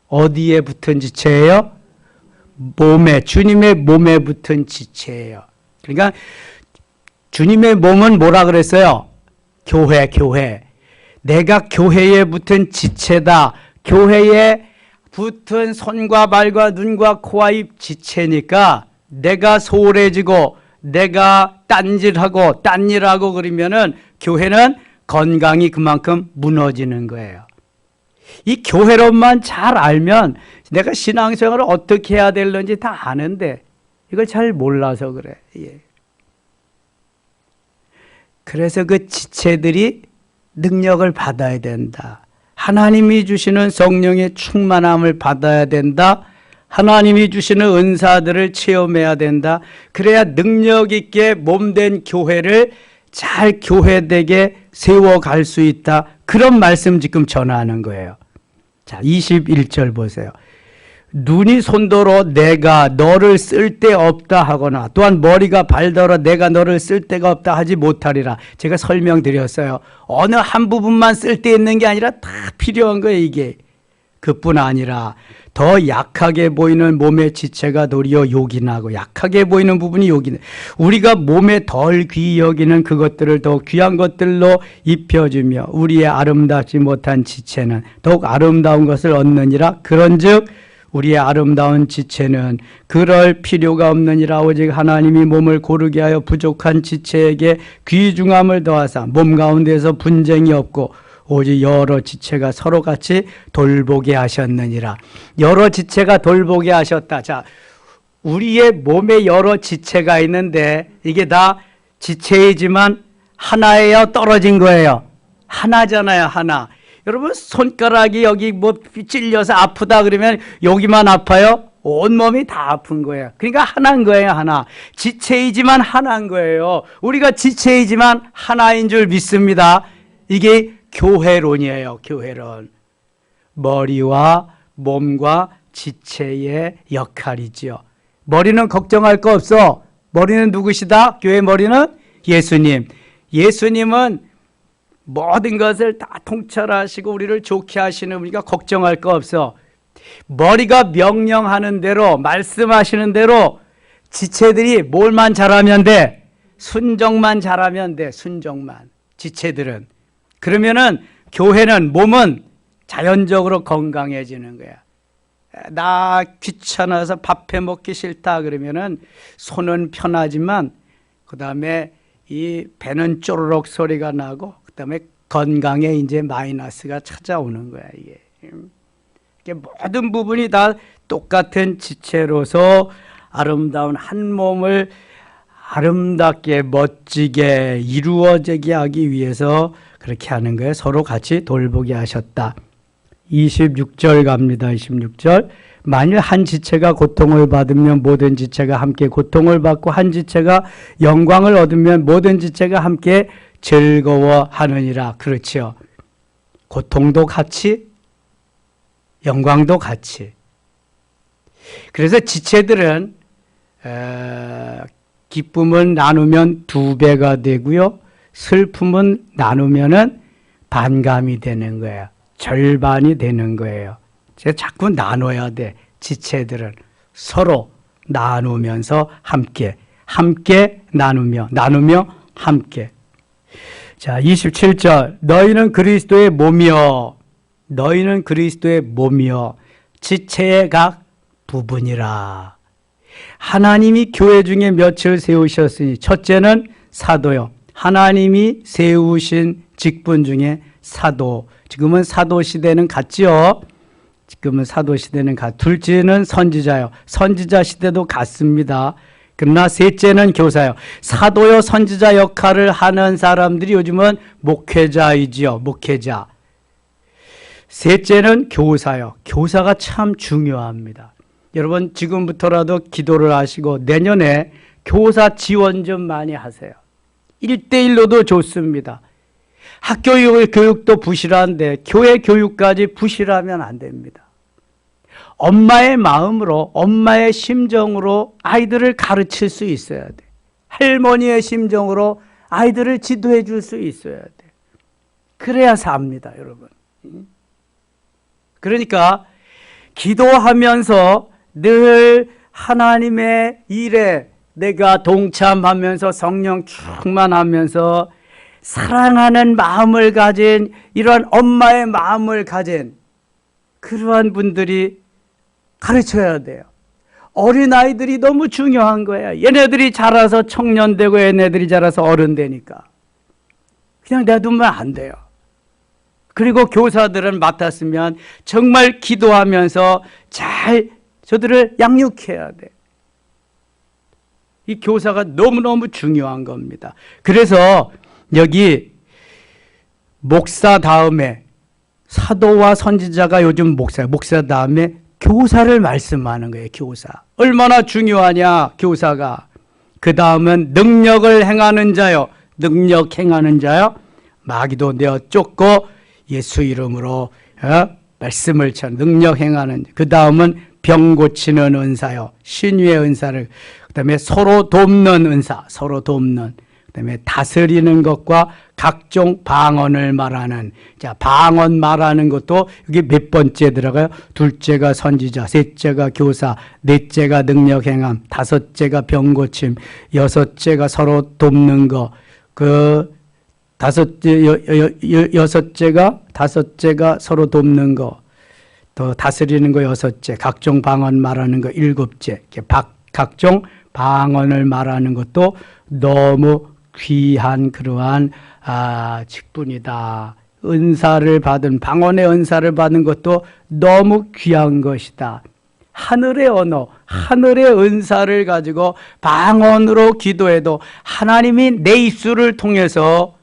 어디에 붙은 지체예요? 몸에, 주님의 몸에 붙은 지체예요. 그러니까 주님의 몸은 뭐라 그랬어요? 교회. 내가 교회에 붙은 지체다. 교회에 붙은 손과 발과 눈과 코와 입 지체니까 내가 소홀해지고 내가 딴짓하고 딴일하고 그러면은 교회는 건강이 그만큼 무너지는 거예요. 이 교회론만 잘 알면 내가 신앙생활을 어떻게 해야 되는지 다 아는데 이걸 잘 몰라서 그래. 예. 그래서 그 지체들이 능력을 받아야 된다. 하나님이 주시는 성령의 충만함을 받아야 된다. 하나님이 주시는 은사들을 체험해야 된다. 그래야 능력 있게 몸된 교회를 잘 교회되게 세워갈 수 있다. 그런 말씀 지금 전하는 거예요. 자, 21절 보세요. 눈이 손더러 내가 너를 쓸데없다 하거나 또한 머리가 발더러 내가 너를 쓸데가 없다 하지 못하리라. 제가 설명드렸어요. 어느 한 부분만 쓸데있는 게 아니라 다 필요한 거예요, 이게. 그뿐 아니라 더 약하게 보이는 몸의 지체가 도리어 요긴하고 약하게 보이는 부분이 요긴해. 우리가 몸에 덜 귀히 여기는 그것들을 더 귀한 것들로 입혀주며 우리의 아름답지 못한 지체는 더욱 아름다운 것을 얻느니라. 그런즉 우리의 아름다운 지체는 그럴 필요가 없느니라. 오직 하나님이 몸을 고르게 하여 부족한 지체에게 귀중함을 더하사 몸 가운데서 분쟁이 없고 오직 여러 지체가 서로 같이 돌보게 하셨느니라. 여러 지체가 돌보게 하셨다. 자, 우리의 몸에 여러 지체가 있는데 이게 다 지체이지만 하나예요, 떨어진 거예요? 하나잖아요, 하나. 여러분 손가락이 여기 뭐 찔려서 아프다 그러면 여기만 아파요? 온몸이 다 아픈 거예요. 그러니까 하나인 거예요, 하나. 지체이지만 하나인 거예요. 우리가 지체이지만 하나인 줄 믿습니다. 이게 교회론이에요, 교회론. 머리와 몸과 지체의 역할이지요. 머리는 걱정할 거 없어. 머리는 누구시다? 교회 머리는 예수님. 예수님은 모든 것을 다 통찰하시고 우리를 좋게 하시는 분이니까 걱정할 거 없어. 머리가 명령하는 대로, 말씀하시는 대로 지체들이 뭘만 잘하면 돼? 순종만 잘하면 돼, 순종만. 지체들은. 그러면은 교회는, 몸은 자연적으로 건강해지는 거야. 나 귀찮아서 밥해 먹기 싫다 그러면은 손은 편하지만 그 다음에 이 배는 쪼르륵 소리가 나고 그 다음에 건강에 이제 마이너스가 찾아오는 거야, 이게. 모든 부분이 다 똑같은 지체로서 아름다운 한 몸을 아름답게 멋지게 이루어지게 하기 위해서 그렇게 하는 거예요. 서로 같이 돌보게 하셨다. 26절 갑니다. 26절. 만일 한 지체가 고통을 받으면 모든 지체가 함께 고통을 받고 한 지체가 영광을 얻으면 모든 지체가 함께 즐거워하느니라. 그렇죠. 고통도 같이, 영광도 같이. 그래서 지체들은 기쁨을 나누면 2배가 되고요. 슬픔은 나누면은 반감이 되는 거예요. 절반이 되는 거예요. 제가 자꾸 나눠야 돼. 지체들은 서로 나누면서 함께 나누며 함께. 자, 27절. 너희는 그리스도의 몸이요 지체의 각 부분이라. 하나님이 교회 중에 몇을 세우셨으니 첫째는 사도요. 하나님이 세우신 직분 중에 사도. 지금은 사도 시대는 같지요. 지금은 사도 시대는 둘째는 선지자요. 선지자 시대도 같습니다. 그러나 셋째는 교사요. 사도요 선지자 역할을 하는 사람들이 요즘은 목회자이지요. 목회자. 셋째는 교사요. 교사가 참 중요합니다. 여러분 지금부터라도 기도를 하시고 내년에 교사 지원 좀 많이 하세요. 1대1로도 좋습니다. 학교 교육도 부실한데 교회 교육까지 부실하면 안 됩니다. 엄마의 마음으로, 엄마의 심정으로 아이들을 가르칠 수 있어야 돼. 할머니의 심정으로 아이들을 지도해 줄 수 있어야 돼. 그래야 삽니다, 여러분. 그러니까 기도하면서 늘 하나님의 일에 내가 동참하면서 성령 충만하면서 사랑하는 마음을 가진 이런 엄마의 마음을 가진 그러한 분들이 가르쳐야 돼요. 어린아이들이 너무 중요한 거예요. 얘네들이 자라서 청년 되고 얘네들이 자라서 어른 되니까. 그냥 놔두면 안 돼요. 그리고 교사들은 맡았으면 정말 기도하면서 잘 저들을 양육해야 돼. 이 교사가 너무너무 중요한 겁니다. 그래서 여기 목사 다음에 사도와 선지자가 요즘 목사 다음에 교사를 말씀하는 거예요. 교사. 얼마나 중요하냐 교사가. 그 다음은 능력을 행하는 자요. 능력 행하는 자요. 마귀도 내어 쫓고 예수 이름으로 말씀을 쳐 능력 행하는. 그 다음은 병 고치는 은사요. 신유의 은사를. 그 다음에 서로 돕는 은사. 서로 돕는. 그 다음에 다스리는 것과 각종 방언을 말하는. 자, 방언 말하는 것도 여기 몇 번째 들어가요? 둘째가 선지자, 셋째가 교사, 넷째가 능력 행함, 다섯째가 병 고침, 여섯째가 서로 돕는 거. 다섯째가 서로 돕는 거. 또 다스리는 거 여섯째, 각종 방언 말하는 거 일곱째. 각종 방언을 말하는 것도 너무 귀한 그러한 직분이다. 은사를 받은 방언의 은사를 받은 것도 너무 귀한 것이다. 하늘의 언어, 하늘의 은사를 가지고 방언으로 기도해도 하나님이 내 입술을 통해서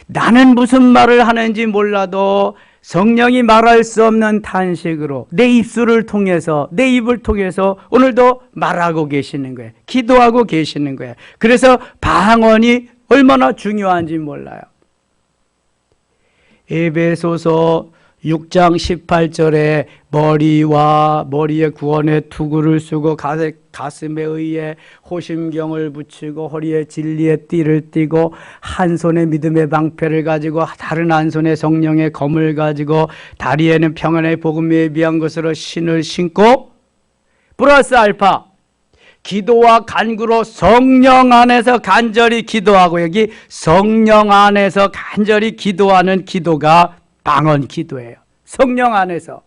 나는 무슨 말을 하는지 몰라도 성령이 말할 수 없는 탄식으로 내 입술을 통해서 내 입을 통해서 오늘도 말하고 계시는 거예요. 기도하고 계시는 거예요. 그래서 방언이 얼마나 중요한지 몰라요. 에베소서 6장 18절에 머리에 구원의 투구를 쓰고 가슴에 의에 호심경을 붙이고 허리에 진리의 띠를 띠고 한 손에 믿음의 방패를 가지고 다른 한 손에 성령의 검을 가지고 다리에는 평안의 복음에 비한 것으로 신을 신고 플러스 알파 기도와 간구로 성령 안에서 간절히 기도하고 여기 성령 안에서 간절히 기도하는 기도가 방언 기도예요. 성령 안에서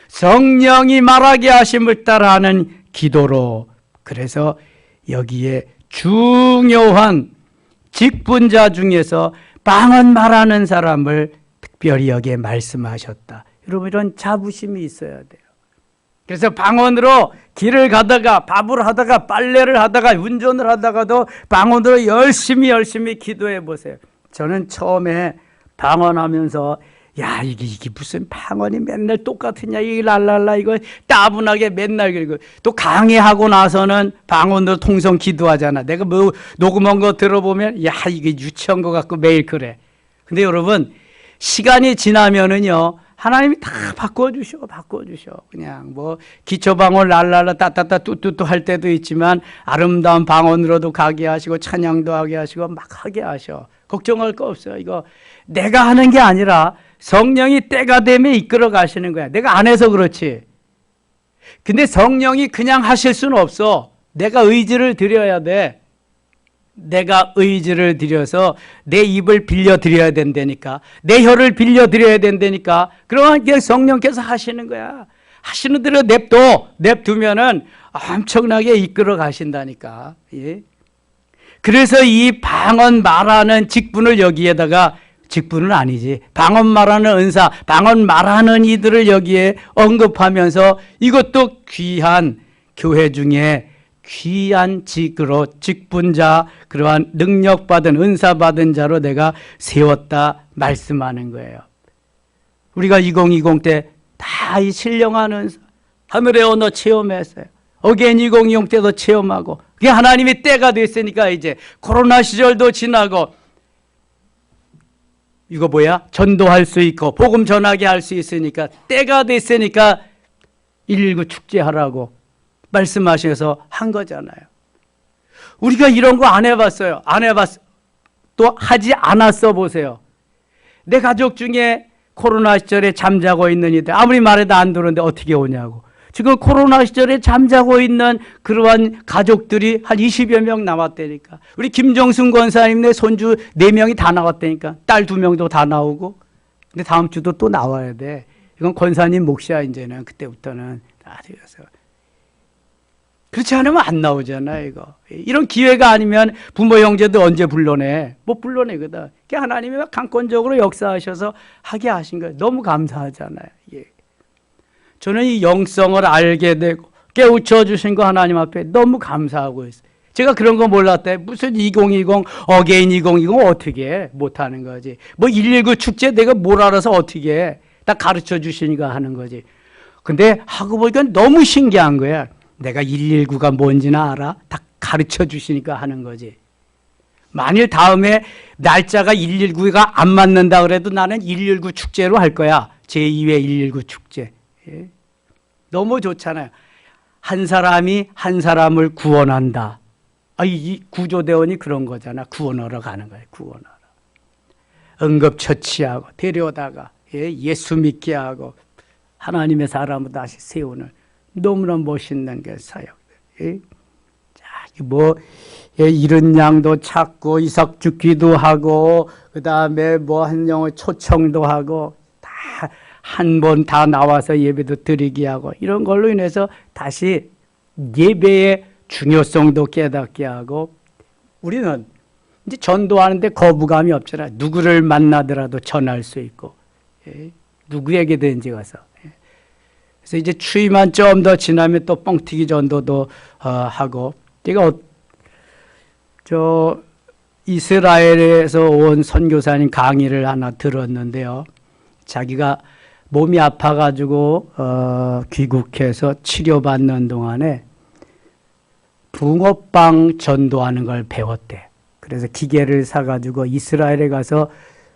성령이 말하게 하심을 따라하는 기도로. 그래서 여기에 중요한 직분자 중에서 방언 말하는 사람을 특별히 여기에 말씀하셨다. 여러분 이런 자부심이 있어야 돼요. 그래서 방언으로 길을 가다가 밥을 하다가 빨래를 하다가 운전을 하다가도 방언으로 열심히 기도해 보세요. 저는 처음에 방언하면서 야 이게 무슨 방언이 맨날 똑같으냐 이 랄랄라 이거 따분하게 맨날 그리고 또 강의하고 나서는 방언으로 통성 기도하잖아. 내가 뭐 녹음한 거 들어보면 야 이게 유치한 거 같고 매일 그래. 근데 여러분 시간이 지나면은요 하나님이 다 바꿔주셔. 그냥 뭐 기초방언 랄랄라 따따따 뚜뚜뚜 할 때도 있지만 아름다운 방언으로도 가게 하시고 찬양도 하게 하시고 막 하게 하셔. 걱정할 거 없어요. 이거 내가 하는 게 아니라 성령이 때가 되면 이끌어 가시는 거야. 내가 안 해서 그렇지. 근데 성령이 그냥 하실 수는 없어. 내가 의지를 드려야 돼. 내가 의지를 드려서 내 입을 빌려드려야 된다니까. 내 혀를 빌려드려야 된다니까. 그러면 성령께서 하시는 거야. 하시는 대로 냅두면은 엄청나게 이끌어 가신다니까. 예. 그래서 이 방언 말하는 직분을 여기에다가, 직분은 아니지, 방언 말하는 은사, 방언 말하는 이들을 여기에 언급하면서 이것도 귀한, 교회 중에 귀한 직으로, 직분자, 그러한 능력받은, 은사받은 자로 내가 세웠다 말씀하는 거예요. 우리가 2020 때 다 이 신령한 은사, 하늘의 언어 체험했어요. 어게인 2020 때도 체험하고, 그게 하나님의 때가 됐으니까 이제 코로나 시절도 지나고, 이거 뭐야? 전도할 수 있고 복음 전하게 할 수 있으니까, 때가 됐으니까 119 축제하라고 말씀하셔서 한 거잖아요. 우리가 이런 거 안 해봤어요. 또 하지 않았어 보세요. 내 가족 중에 코로나 시절에 잠자고 있는 이들, 아무리 말해도 안 들었는데 어떻게 오냐고. 지금 코로나 시절에 잠자고 있는 그러한 가족들이 한 20여 명 나왔다니까. 우리 김정순 권사님네 손주 4명이 다 나왔다니까. 딸 2명도 다 나오고. 근데 다음 주도 또 나와야 돼. 이건 권사님 몫이야, 이제는. 그때부터는 다 되어서. 그렇지 않으면 안 나오잖아, 이거. 이런 기회가 아니면 부모 형제도 언제 불러내? 못 불러내거든. 하나님이 강권적으로 역사하셔서 하게 하신 거예요. 너무 감사하잖아요. 예. 저는 이 영성을 알게 되고 깨우쳐 주신 거 하나님 앞에 너무 감사하고 있어요. 제가 그런 거 몰랐대. 무슨 2020, 어게인 2020 어떻게 해? 못하는 거지. 뭐 119 축제 내가 뭘 알아서 어떻게 해? 다 가르쳐 주시니까 하는 거지. 근데 하고 보니까 너무 신기한 거야. 내가 119가 뭔지는 알아? 다 가르쳐 주시니까 하는 거지. 만일 다음에 날짜가 119가 안 맞는다 그래도 나는 119 축제로 할 거야. 제2회 119 축제. 예. 너무 좋잖아요. 한 사람이 한 사람을 구원한다. 이 구조대원이 그런 거잖아. 구원하러 가는 거예요. 구원하러. 응급처치하고 데려다가 예수 믿게 하고 하나님의 사람을 다시 세우는 너무나 멋있는 게 사역. 예. 자, 뭐 이른 양도 찾고 이삭주 기도하고 그 다음에 뭐 한 영을 초청도 하고 다 한 번 다 나와서 예배도 드리게 하고 이런 걸로 인해서 다시 예배의 중요성도 깨닫게 하고 우리는 이제 전도하는데 거부감이 없잖아. 누구를 만나더라도 전할 수 있고 누구에게든지 가서. 그래서 이제 추위만 좀 더 지나면 또 뻥튀기 전도도 하고 제가 이스라엘에서 온 선교사님 강의를 하나 들었는데요. 자기가 몸이 아파가지고 귀국해서 치료받는 동안에 붕어빵 전도하는 걸 배웠대. 그래서 기계를 사가지고 이스라엘에 가서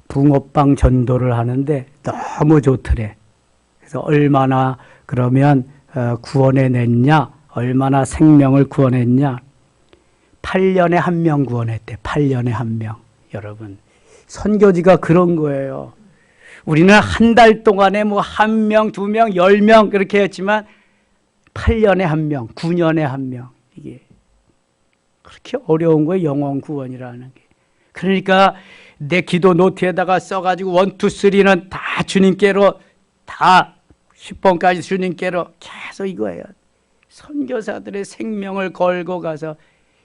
붕어빵 전도를 하는데 너무 좋더래. 그래서 얼마나 그러면 구원해냈냐, 얼마나 생명을 구원했냐. 8년에 1명 구원했대. 8년에 1명. 여러분, 선교지가 그런 거예요. 우리는 한 달 동안에 뭐 1명, 2명, 10명 그렇게 했지만 8년에 1명, 9년에 1명. 이게 그렇게 어려운 거예요. 영혼 구원이라는 게. 그러니까 내 기도 노트에다가 써가지고 1, 2, 3는 다 주님께로 다 10번까지 주님께로 계속 이거예요. 선교사들의 생명을 걸고 가서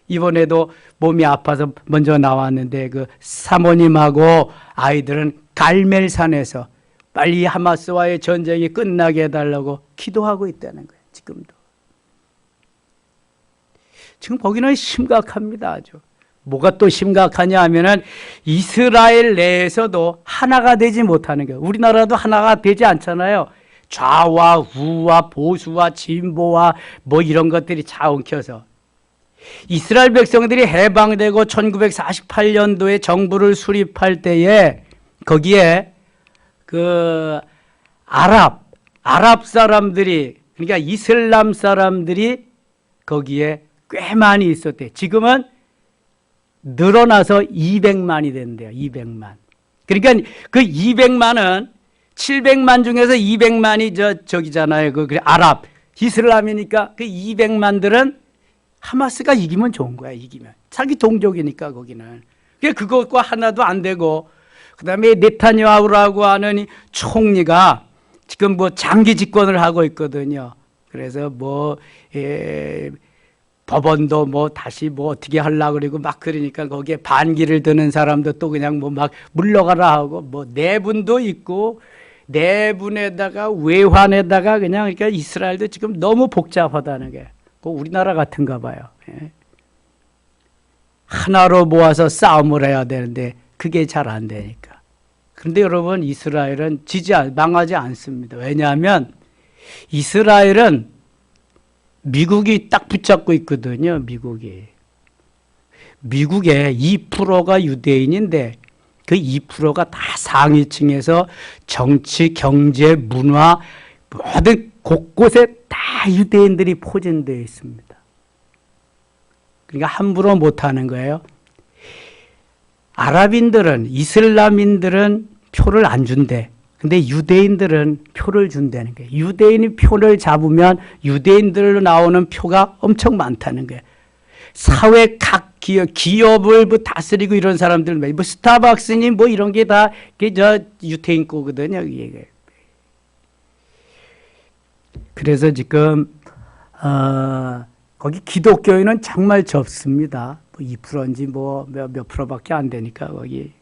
이번에도 몸이 아파서 먼저 나왔는데 그 사모님하고 아이들은 갈멜산에서 빨리 하마스와의 전쟁이 끝나게 해달라고 기도하고 있다는 거예요. 지금도. 지금 거기는 심각합니다. 아주. 뭐가 또 심각하냐 하면은 이스라엘 내에서도 하나가 되지 못하는 거예요. 우리나라도 하나가 되지 않잖아요. 좌와 우와 보수와 진보와 뭐 이런 것들이 다 엉켜서. 이스라엘 백성들이 해방되고 1948년도에 정부를 수립할 때에 거기에 그 아랍 사람들이 그러니까 이슬람 사람들이 거기에 꽤 많이 있었대. 지금은 늘어나서 200만이 된대요. 200만. 그러니까 그 200만은 700만 중에서 200만이 저기잖아요. 그 아랍 이슬람이니까 그 200만들은 하마스가 이기면 좋은 거야. 이기면 자기 동족이니까 거기는. 그것과 하나도 안 되고 그다음에 네타냐후라고 하는 총리가 지금 뭐 장기 집권을 하고 있거든요. 그래서 법원도 뭐 다시 뭐 어떻게 하려고 그러고 막 그러니까 거기에 반기를 드는 사람도 또 그냥 뭐 막 물러가라 하고 뭐 내분도 있고 내분에다가 외환에다가 그냥 그러니까 이스라엘도 지금 너무 복잡하다는 게 우리나라 같은가 봐요. 예. 하나로 모아서 싸움을 해야 되는데 그게 잘 안 되니까. 그런데 여러분 이스라엘은 망하지 않습니다. 왜냐하면 이스라엘은 미국이 딱 붙잡고 있거든요. 미국의 2%가 유대인인데 그 2%가 다 상위층에서 정치, 경제, 문화 모든 곳곳에 다 유대인들이 포진되어 있습니다. 그러니까 함부로 못하는 거예요. 아랍인들은 이슬람인들은 표를 안 준대. 근데 유대인들은 표를 준다는 거예요. 유대인이 표를 잡으면 유대인들로 나오는 표가 엄청 많다는 거예요. 사회 각 기업을 뭐 다스리고 이런 사람들, 뭐 스타벅스니 뭐 이런 게 다 유대인 거거든요. 그래서 지금 거기 기독교인은 정말 적습니다. 뭐 2%인지 뭐 몇 프로밖에 안 되니까 거기.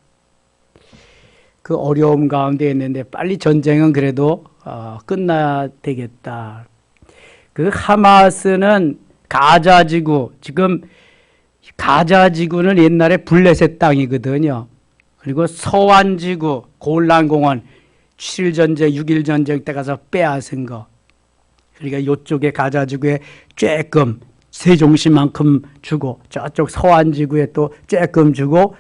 그 어려움 가운데 있는데 빨리 전쟁은 그래도 끝나야 되겠다. 그 하마스는 가자지구, 지금 가자지구는 옛날에 블레셋 땅이거든요. 그리고 서완지구, 골란공원, 7일 전쟁, 6일 전쟁 때 가서 빼앗은 거. 그러니까 이쪽에 가자지구에 쬐끔 세종시만큼 주고 저쪽 서완지구에 또 쬐끔 주고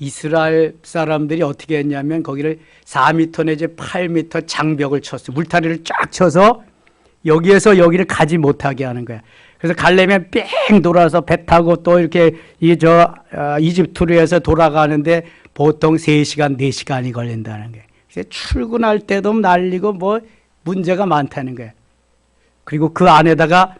이스라엘 사람들이 어떻게 했냐면 거기를 4m 내지 8m 장벽을 쳤어요. 물타리를 쫙 쳐서 여기에서 여기를 가지 못하게 하는 거야. 그래서 가려면 뺑 돌아서 배 타고 또 이렇게 이집트로 해서 돌아가는데 보통 3시간, 4시간이 걸린다는 거예요. 그래서 출근할 때도 날리고 뭐 문제가 많다는 거예요. 그리고 그 안에다가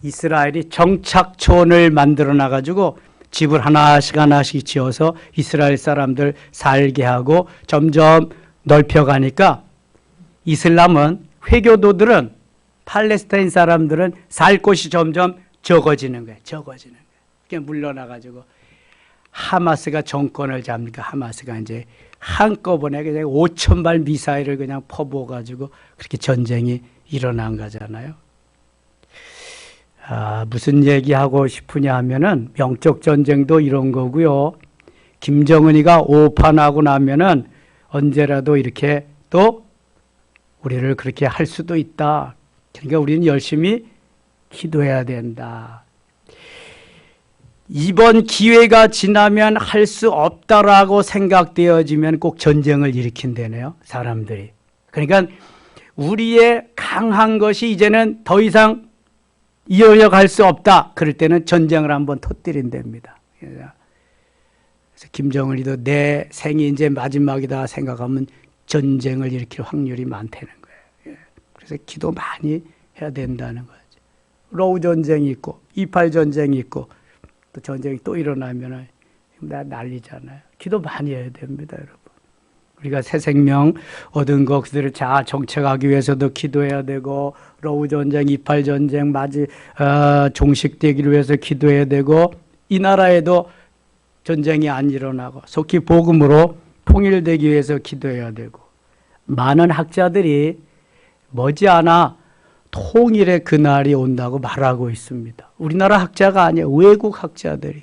이스라엘이 정착촌을 만들어 놔가지고 집을 하나씩 지어서 이스라엘 사람들 살게 하고 점점 넓혀가니까 이슬람은 회교도들은 팔레스타인 사람들은 살 곳이 점점 적어지는 거예요. 그냥 물러나가지고 하마스가 정권을 잡니까? 하마스가 이제 한꺼번에 그냥 5,000발 미사일을 그냥 퍼부어가지고 그렇게 전쟁이 일어난 거잖아요. 무슨 얘기하고 싶으냐 하면은 영적 전쟁도 이런 거고요. 김정은이가 오판하고 나면은 언제라도 이렇게 또 우리를 그렇게 할 수도 있다. 그러니까 우리는 열심히 기도해야 된다. 이번 기회가 지나면 할 수 없다라고 생각되어지면 꼭 전쟁을 일으킨다네요. 사람들이. 그러니까 우리의 강한 것이 이제는 더 이상 이어갈 수 없다. 그럴 때는 전쟁을 한번 터뜨린답니다. 그래서 김정은이도 내 생이 이제 마지막이다 생각하면 전쟁을 일으킬 확률이 많다는 거예요. 그래서 기도 많이 해야 된다는 거죠. 러우 전쟁이 있고 2.8 전쟁이 있고 또 전쟁이 또 일어나면 난리잖아요. 기도 많이 해야 됩니다, 여러분. 우리가 새 생명 얻은 거 그들을 잘 정착하기 위해서도 기도해야 되고 러우 전쟁, 2.8 전쟁 종식되기를 위해서 기도해야 되고 이 나라에도 전쟁이 안 일어나고 속히 복음으로 통일되기 위해서 기도해야 되고 많은 학자들이 머지않아 통일의 그날이 온다고 말하고 있습니다. 우리나라 학자가 아니에요. 외국 학자들이.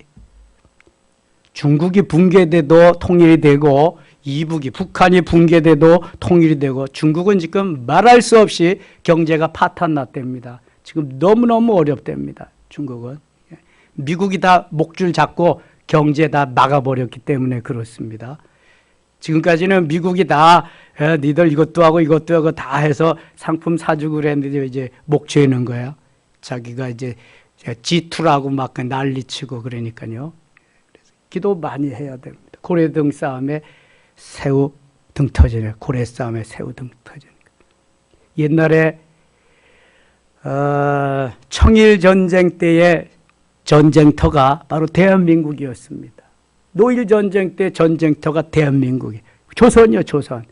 중국이 붕괴돼도 통일이 되고 이북이 북한이 붕괴돼도 통일이 되고 중국은 지금 말할 수 없이 경제가 파탄났답니다. 지금 너무너무 어렵답니다. 중국은. 미국이 다 목줄 잡고 경제 다 막아버렸기 때문에 그렇습니다. 지금까지는 미국이 다 니들 이것도 하고 이것도 하고 다 해서 상품 사주고 그랬는데 이제 목 죄는 거야. 자기가 이제 G2라고 막 난리치고 그러니까요. 그래서 기도 많이 해야 됩니다. 고래등 싸움에 새우 등 터지네. 고래 싸움에 새우 등 터지네. 옛날에 청일 전쟁 때의 전쟁터가 바로 대한민국이었습니다. 노일 전쟁 때 전쟁터가 대한민국이 조선이요, 조선.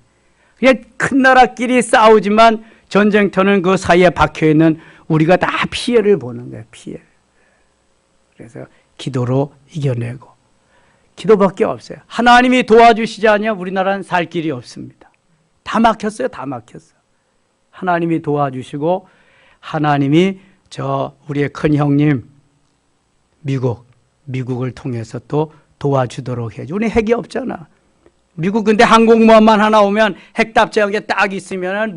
그냥 큰 나라끼리 싸우지만 전쟁터는 그 사이에 박혀있는 우리가 다 피해를 보는 거예요. 피해. 그래서 기도로 이겨내고 기도밖에 없어요. 하나님이 도와주시지 않으면 우리나라는 살 길이 없습니다. 다 막혔어요. 다 막혔어요. 하나님이 도와주시고 하나님이 우리의 큰 형님 미국을 통해서 또 도와주도록 해줘. 우리 핵이 없잖아. 미국 근데 항공모함만 하나 오면 핵답장에 딱 있으면은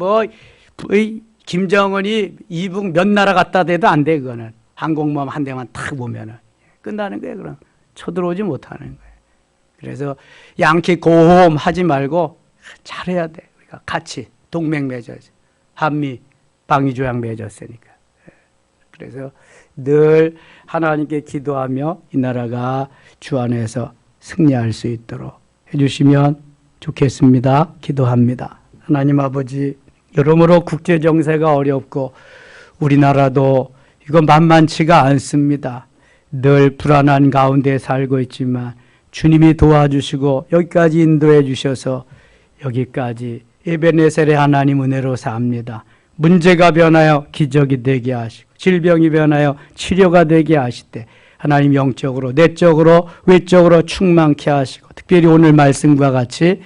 김정은이 이북 몇 나라 갖다 대도 안 돼. 그거는 항공모함 한 대만 탁 보면은 끝나는 거예요. 그럼 쳐들어오지 못하는 거예요. 그래서 양키 고홈 하지 말고 잘해야 돼. 우리가 같이 동맹 맺어야지. 한미 방위조약 맺었으니까. 그래서 늘 하나님께 기도하며 이 나라가 주 안에서 승리할 수 있도록 해주시면 좋겠습니다. 기도합니다. 하나님 아버지, 여러모로 국제 정세가 어렵고 우리나라도 이거 만만치가 않습니다. 늘 불안한 가운데 살고 있지만 주님이 도와주시고 여기까지 인도해 주셔서 여기까지 에베네셀의 하나님 은혜로 삽니다. 문제가 변하여 기적이 되게 하시고 질병이 변하여 치료가 되게 하실 때 하나님 영적으로 내적으로 외적으로 충만케 하시고 특별히 오늘 말씀과 같이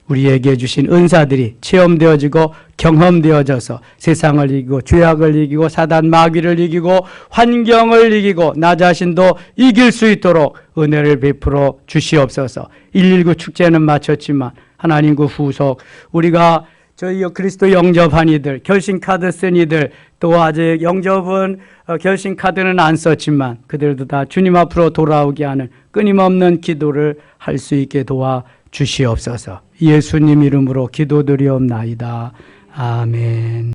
우리에게 주신 은사들이 체험되어지고 경험되어져서 세상을 이기고 죄악을 이기고 사단 마귀를 이기고 환경을 이기고 나 자신도 이길 수 있도록 은혜를 베풀어 주시옵소서. 119 축제는 마쳤지만 하나님 그 후속 우리가 저희 그리스도 영접한 이들, 결신카드 쓴 이들, 또 아직 영접은 결신카드는 안 썼지만 그들도 다 주님 앞으로 돌아오게 하는 끊임없는 기도를 할 수 있게 도와 주시옵소서. 예수님 이름으로 기도드리옵나이다. 아멘.